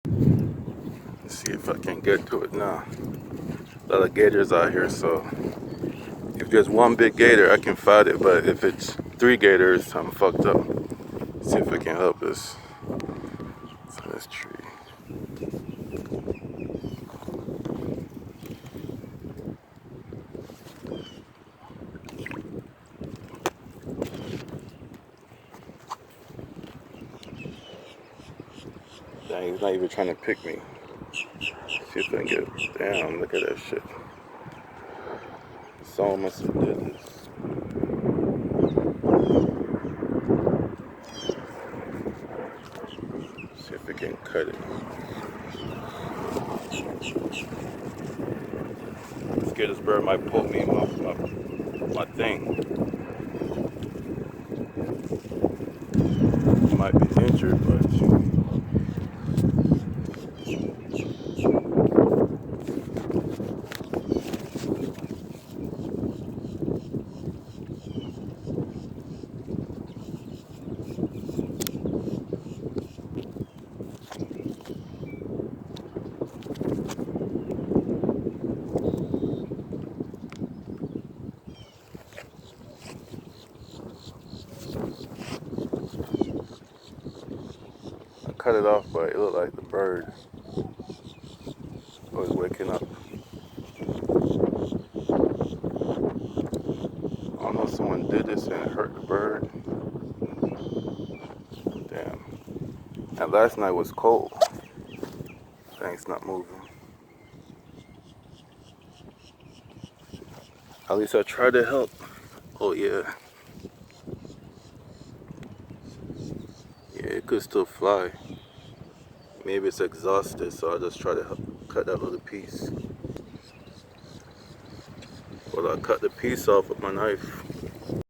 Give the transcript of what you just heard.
Let's see if I can get to it now. A lot of gators out here, so if there's one big gator, I can fight it, but if it's 3 gators, I'm fucked up. Let's see if I can help this. So this tree. Dang, he's not even trying to pick me. Let's see if I can get. Damn, look at that shit. Someone must have did this. See if we can cut it. I'm scared this bird might pull me my thing. He might be injured, but I cut it off, but it looked like the bird was waking up. I don't know if someone did this and it hurt the bird. Damn. And last night was cold. Thing's not moving. At least I tried to help. Oh yeah. Yeah, it could still fly. Maybe it's exhausted, so I just try to cut that little piece. Well, I cut the piece off with my knife.